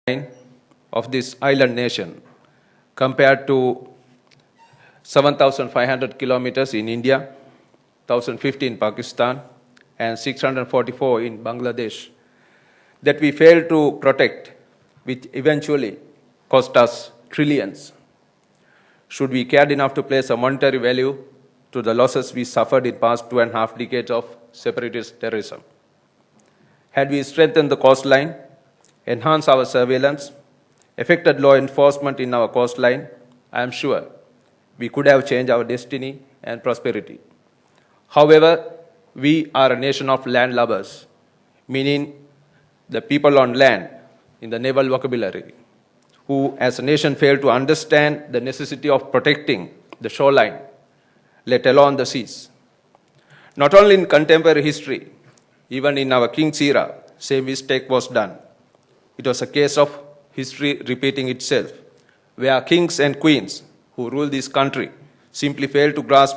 of this island nation compared to 7,500 kilometers in India, 1,050 in Pakistan, and 644 in Bangladesh that we failed to protect, which eventually cost us trillions. Should we care enough to place a monetary value to the losses we suffered in past 2.5 decades of separatist terrorism? Had we strengthened the coastline, enhanced our surveillance, effected law enforcement in our coastline, I am sure we could have changed our destiny and prosperity. However, we are a nation of land lovers, meaning the people on land in the naval vocabulary, who as a nation failed to understand the necessity of protecting the shoreline, let alone the seas. Not only in contemporary history, even in our king's era, same mistake was done. It was a case of history repeating itself, where kings and queens who ruled this country simply failed to grasp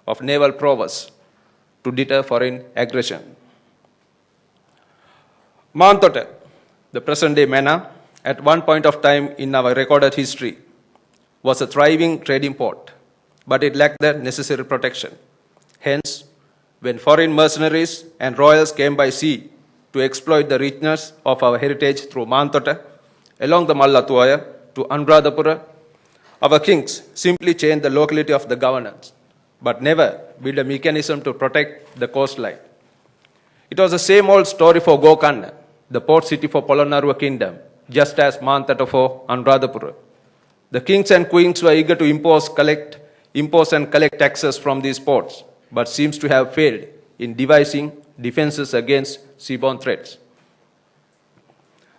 of naval prowess to deter foreign aggression. Mantote, the present-day Manna, at one point of time in our recorded history, was a thriving trading port, but it lacked the necessary protection. Hence, when foreign mercenaries and royals came by sea to exploit the richness of our heritage through Mantote, along the Mallatuaya to Anuradhapura, our kings simply changed the locality of the governance, but never built a mechanism to protect the coastline. It was the same old story for Gokarna, the port city for Polonnaruwa kingdom, just as Mantote for Anuradhapura. The kings and queens were eager to impose and collect taxes from these ports, but seems to have failed in devising defenses against seaborne threats.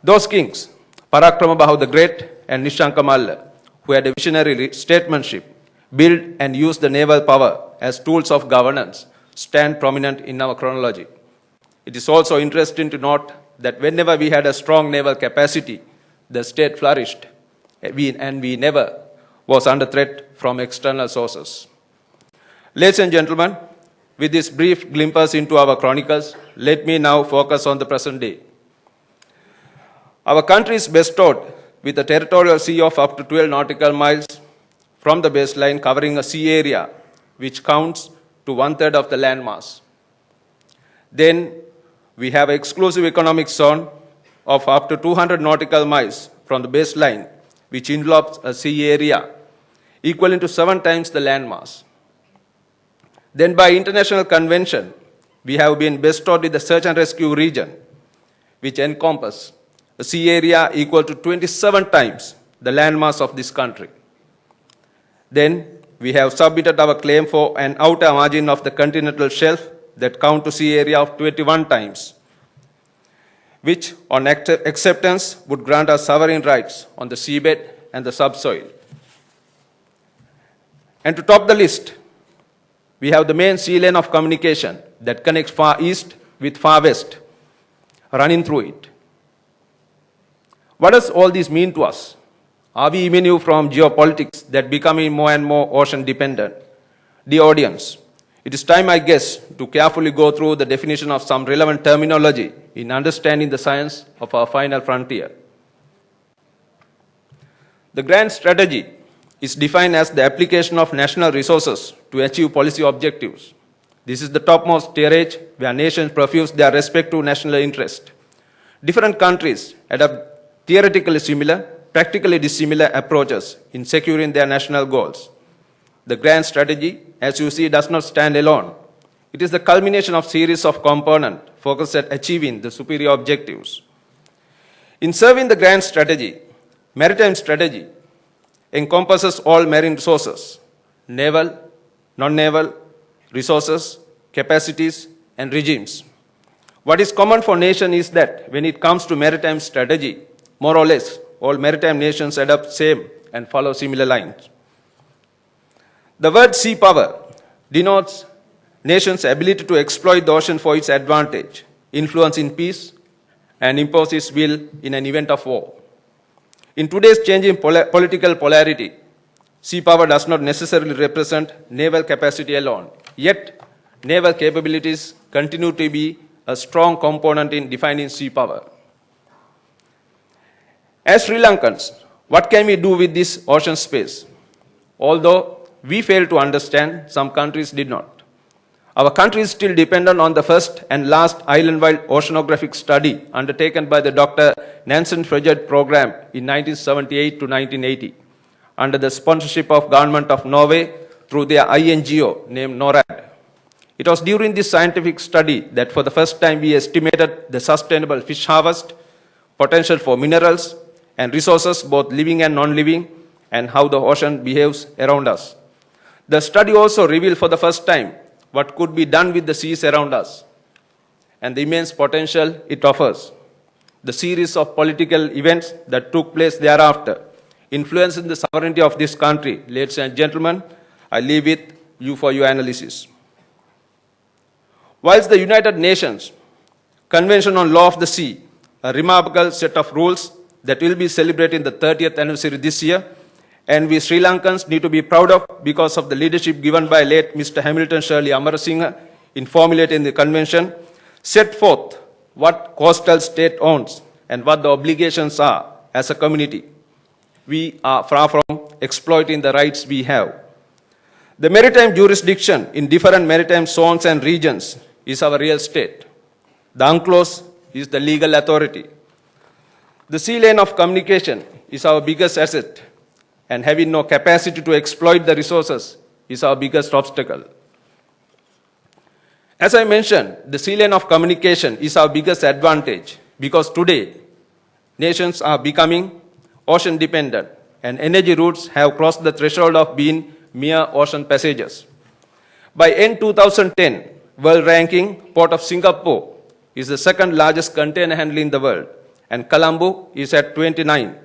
Those kings, Parakrama Bahu the Great and Nishanka Malla, who had a visionary statesmanship, built and used the naval power as tools of governance, stand prominent in our chronology. It is also interesting to note that whenever we had a strong naval capacity, the state flourished, and we never was under threat from external sources. Ladies and gentlemen, with this brief glimpse into our chronicles, let me now focus on the present day. Our country is bestowed with a territorial sea of up to 12 nautical miles from the baseline, covering a sea area which counts to 1/3 of the land mass. Then we have an exclusive economic zone of up to 200 nautical miles from the baseline, which envelopes a sea area equivalent to 7 times the land mass. Then by international convention, we have been bestowed with the search and rescue region, which encompasses a sea area equal to 27 times the landmass of this country. Then we have submitted our claim for an outer margin of the continental shelf that count to sea area of 21 times, which on acceptance would grant us sovereign rights on the seabed and the subsoil. And to top the list, we have the main sea lane of communication that connects far east with far west, running through it. What does all this mean to us? Are we immune from geopolitics that becoming more and more ocean dependent? Dear audience, it is time, I guess, to carefully go through the definition of some relevant terminology in understanding the science of our final frontier. The grand strategy is defined as the application of national resources to achieve policy objectives. This is the topmost tier where nations profuse their respective national interest. Different countries adopt theoretically similar, practically dissimilar approaches in securing their national goals. The grand strategy, as you see, does not stand alone. It is the culmination of series of components focused at achieving the superior objectives. In serving the grand strategy, maritime strategy encompasses all marine resources, naval, non-naval resources, capacities, and regimes. What is common for nations is that when it comes to maritime strategy, more or less, all maritime nations adopt same and follow similar lines. The word sea power denotes nations' ability to exploit the ocean for its advantage, influence in peace, and impose its will in an event of war. In today's changing political polarity, sea power does not necessarily represent naval capacity alone. Yet, naval capabilities continue to be a strong component in defining sea power. As Sri Lankans, what can we do with this ocean space? Although we failed to understand, some countries did not. Our country is still dependent on the first and last island-wide oceanographic study undertaken by the Dr. Nansen Frøyjord program in 1978 to 1980 under the sponsorship of Government of Norway through their INGO named NORAD. It was during this scientific study that for the first time we estimated the sustainable fish harvest, potential for minerals and resources, both living and non-living, and how the ocean behaves around us. The study also revealed for the first time what could be done with the seas around us and the immense potential it offers. The series of political events that took place thereafter, influencing the sovereignty of this country, ladies and gentlemen, I leave with you for your analysis. Whilst the United Nations Convention on Law of the Sea, a remarkable set of rules that will be celebrating the 30th anniversary this year, and we Sri Lankans need to be proud of because of the leadership given by late Mr. Hamilton Shirley Amarasinghe in formulating the convention, set forth what coastal state owns and what the obligations are as a community. We are far from exploiting the rights we have. The maritime jurisdiction in different maritime zones and regions is our real state. The UNCLOS is the legal authority. The sea lane of communication is our biggest asset, and having no capacity to exploit the resources is our biggest obstacle. As I mentioned, the sea lane of communication is our biggest advantage because today, nations are becoming ocean dependent and energy routes have crossed the threshold of being mere ocean passages. By end 2010, world ranking, Port of Singapore is the second largest container handler in the world, and Colombo is at 29.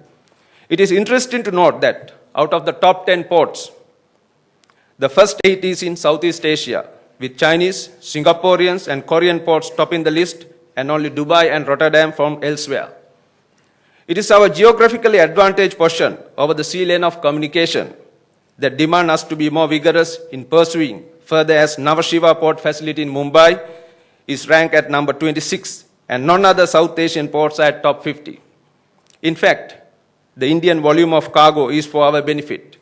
It is interesting to note that out of the top 10 ports, the first 8 is in Southeast Asia, with Chinese, Singaporeans, and Korean ports topping the list, and only Dubai and Rotterdam from elsewhere. It is our geographically advantaged position over the sea lane of communication that demand us to be more vigorous in pursuing further, as Navashiva port facility in Mumbai is ranked at number 26, and none other South Asian ports are at top 50. In fact, the Indian volume of cargo is for our benefit,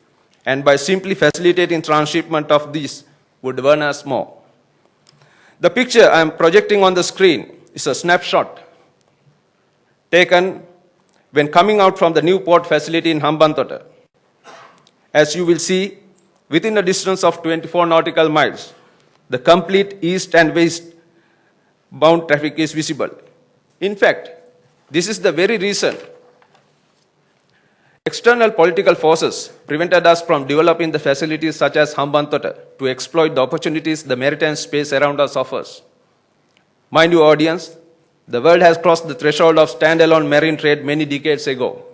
and by simply facilitating transshipment of these would earn us more. The picture I am projecting on the screen is a snapshot taken when coming out from the new port facility in Hambantota. As you will see, within a distance of 24 nautical miles, the complete east and west bound traffic is visible. In fact, this is the very reason external political forces prevented us from developing the facilities such as Hambantota to exploit the opportunities the maritime space around us offers. Mind you, audience, the world has crossed the threshold of standalone marine trade many decades ago.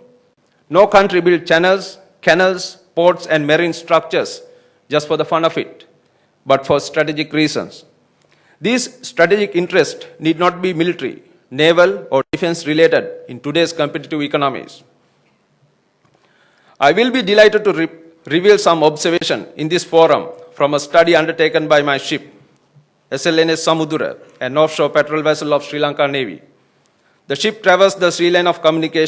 No country built channels, canals, ports, and marine structures just for the fun of it, but for strategic reasons. These strategic interests need not be military, naval, or defense related in today's competitive economies. I will be delighted to reveal some observation in this forum from a study undertaken by my ship, SLNS Samudura, an offshore patrol vessel of Sri Lanka Navy. The ship traversed the sea lane of communication